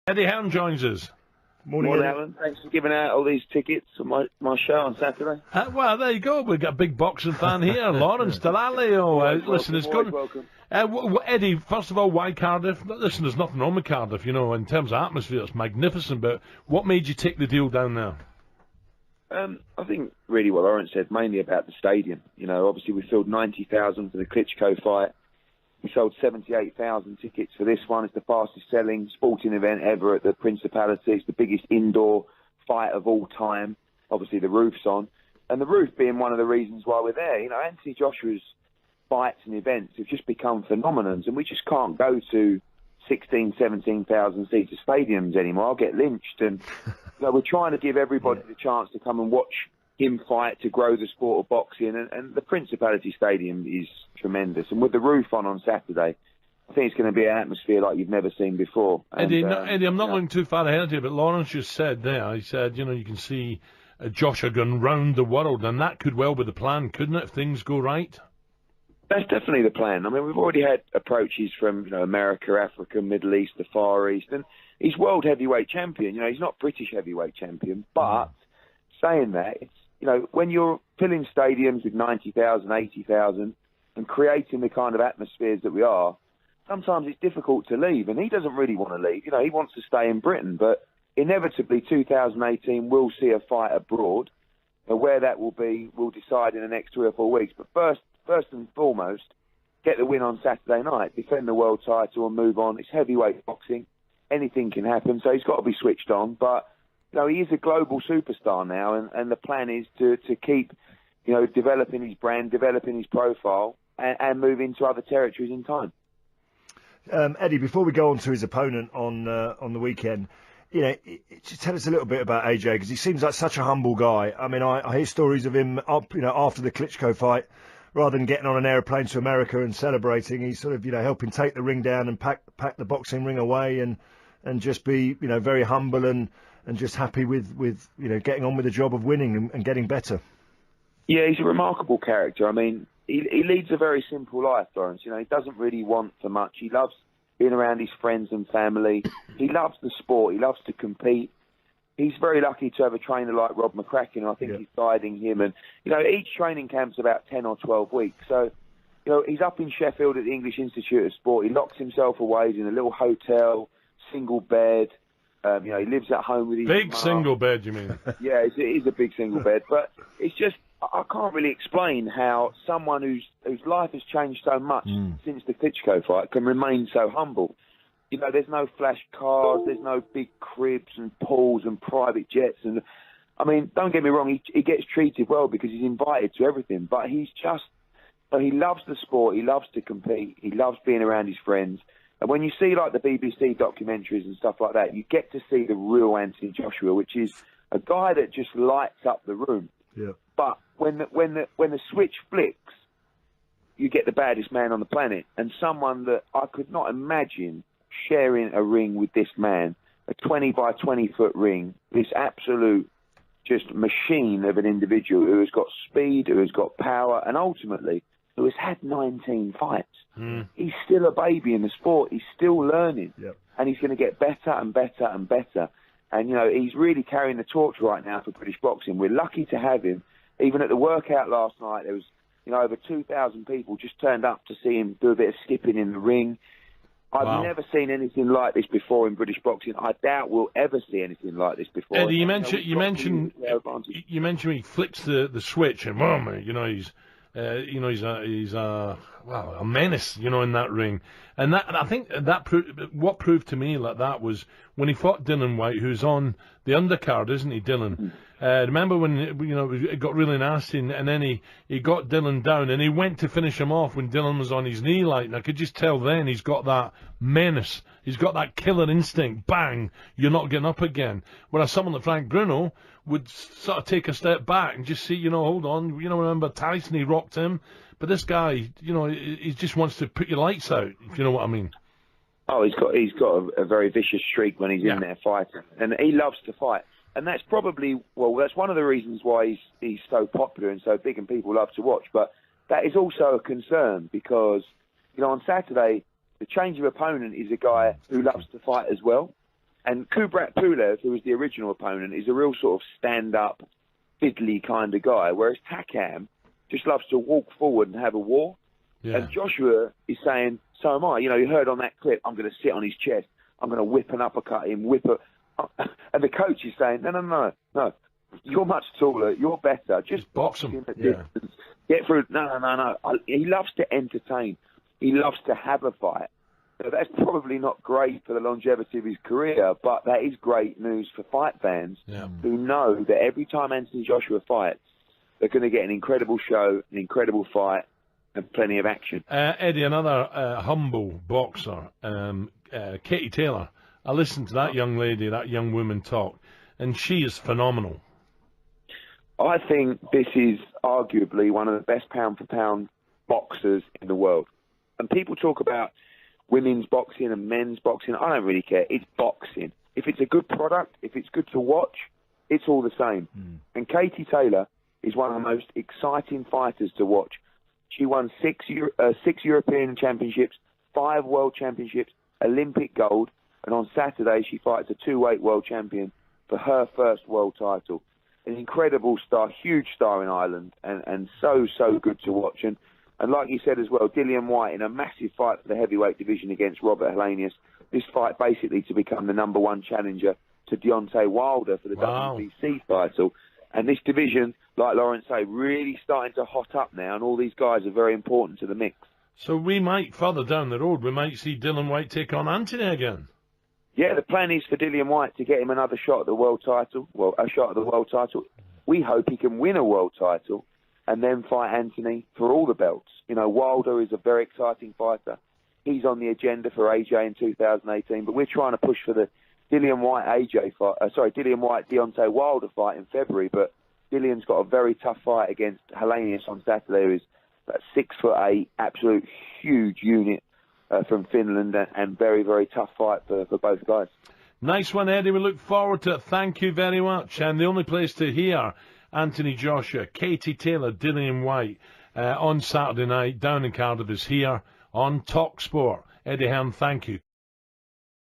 Eddie Hearn joins us. Morning, Alan. Thanks for giving out all these tickets for my show on Saturday. Well, there you go. We've got a big boxing fan here, Lawrence Delalio. Listen, it's good. Eddie, first of all, why Cardiff? Listen, there's nothing wrong with Cardiff, you know, in terms of atmosphere, it's magnificent, but what made you take the deal down there? I think really what Lawrence said, mainly about the stadium. You know, obviously we filled 90,000 for the Klitschko fight. We sold 78,000 tickets for this one. It's the fastest selling sporting event ever at the Principality. It's the biggest indoor fight of all time. Obviously the roof's on. And the roof being one of the reasons why we're there. You know, Anthony Joshua's fights and events have just become phenomenons, and we just can't go to 16, 17,000 seater stadiums anymore. I'll get lynched. And so we're trying to give everybody the chance to come and watch him fight to grow the sport of boxing, and the Principality Stadium is tremendous. And with the roof on Saturday, I think it's going to be an atmosphere like you've never seen before. Eddie, I'm not going too far ahead of you, but Lawrence just said there, he said, you know, you can see Joshua going round the world, and that could well be the plan, couldn't it, if things go right? That's definitely the plan. I mean, we've already had approaches from, you know, America, Africa, Middle East, the Far East, and he's world heavyweight champion. You know, he's not British heavyweight champion, but saying that, it's, you know, when you're filling stadiums with 90,000, 80,000 and creating the kind of atmospheres that we are, sometimes it's difficult to leave, and he doesn't really want to leave. You know, he wants to stay in Britain, but inevitably 2018 will see a fight abroad. Where that will be, we'll decide in the next 3 or 4 weeks. But first and foremost, get the win on Saturday night, defend the world title and move on. It's heavyweight boxing. Anything can happen, so he's got to be switched on. But you know, he is a global superstar now, and the plan is to keep, you know, developing his brand, developing his profile, and move into other territories in time. Eddie, before we go on to his opponent on the weekend, you know, just tell us a little bit about AJ, because he seems like such a humble guy. I mean, I hear stories of him you know, after the Klitschko fight, rather than getting on an aeroplane to America and celebrating, he's sort of, you know, helping take the ring down and pack the boxing ring away and just be, you know, very humble and just happy with you know, getting on with the job of winning and getting better. Yeah, he's a remarkable character. I mean, he leads a very simple life, Lawrence. You know, he doesn't really want for much. He loves being around his friends and family. He loves the sport. He loves to compete. He's very lucky to have a trainer like Rob McCracken. I think he's guiding him. And, you know, each training camp's about 10 or 12 weeks. So, you know, he's up in Sheffield at the English Institute of Sport. He locks himself away in a little hotel, single bed. You know, he lives at home with his big mum. Single bed, you mean? Yeah, it is a big single bed. But it's just, I can't really explain how someone whose life has changed so much since the Klitschko fight can remain so humble. You know, there's no flash cars, there's no big cribs and pools and private jets. And I mean, don't get me wrong, he gets treated well because he's invited to everything. But he's just, he loves the sport, he loves to compete, he loves being around his friends. And when you see like the BBC documentaries and stuff like that, you get to see the real Anthony Joshua, which is a guy that just lights up the room. Yeah. But when the switch flicks, you get the baddest man on the planet, and someone that I could not imagine sharing a ring with this man, a 20 by 20 foot ring, this absolute just machine of an individual who has got speed, who has got power, and ultimately who has had 19 fights. He's still a baby in the sport. He's still learning, and he's going to get better and better and better. And, you know, he's really carrying the torch right now for British boxing. We're lucky to have him. Even at the workout last night, there was, you know, over 2,000 people just turned up to see him do a bit of skipping in the ring. I've never seen anything like this before in British boxing. I doubt we'll ever see anything like this before. Eddie, you mentioned he flicks the switch, and you know, he's a menace, you know, in that ring. And that, I think that what proved to me like that was when he fought Dylan White, who's on the undercard, isn't he, Dylan? Remember when, you know, it got really nasty, and then he got Dylan down, and he went to finish him off when Dylan was on his knee, like, and I could just tell then he's got that menace, he's got that killer instinct, bang, you're not getting up again. Whereas someone like Frank Bruno would sort of take a step back and just see, you know, hold on, you know, remember Tyson, he rocked him, but this guy, you know, he just wants to put your lights out, if you know what I mean. Oh, he's got a very vicious streak when he's in there fighting, and he loves to fight. And that's probably, well, that's one of the reasons why he's so popular and so big and people love to watch. But that is also a concern because, you know, on Saturday, the change of opponent is a guy who loves to fight as well. And Kubrat Pulev, who was the original opponent, is a real sort of stand-up, fiddly kind of guy, whereas Takam just loves to walk forward and have a war. Yeah. And Joshua is saying, so am I. You know, you heard on that clip, I'm going to sit on his chest. I'm going to whip and uppercut him, And the coach is saying, no. You're much taller. You're better. Just box him at distance. Get through. No. He loves to entertain. He loves to have a fight. So that's probably not great for the longevity of his career, but that is great news for fight fans who know that every time Anthony Joshua fights, they're going to get an incredible show, an incredible fight, and plenty of action. Eddie, another humble boxer, Katie Taylor. I listened to that young lady, that young woman talk, and she is phenomenal. I think this is arguably one of the best pound-for-pound boxers in the world. And people talk about women's boxing and men's boxing. I don't really care. It's boxing. If it's a good product, if it's good to watch, it's all the same. And Katie Taylor is one of the most exciting fighters to watch. She won six European championships, 5 world championships, Olympic gold, and on Saturday she fights a 2-weight world champion for her first world title. An incredible star, huge star in Ireland, and so good to watch. And like you said as well, Dillian Whyte in a massive fight for the heavyweight division against Robert Helenius. This fight basically to become the #1 challenger to Deontay Wilder for the WBC title. And this division, like Lawrence said, really starting to hot up now, and all these guys are very important to the mix. So we might, further down the road, we might see Dillian Whyte take on Anthony again. Yeah, the plan is for Dillian Whyte to get him another shot at the world title. Well, a shot at the world title. We hope he can win a world title and then fight Anthony for all the belts. You know, Wilder is a very exciting fighter. He's on the agenda for AJ in 2018, but we're trying to push for the Dillian Whyte Deontay Wilder fight in February. But Dillian's got a very tough fight against Helenius on Saturday, who's about 6'8", absolute huge unit from Finland, and very, very tough fight for both guys. Nice one, Eddie. We look forward to it. Thank you very much. And the only place to hear Anthony Joshua, Katie Taylor, Dillian Whyte on Saturday night down in Cardiff is here on TalkSport. Eddie Hearn, thank you.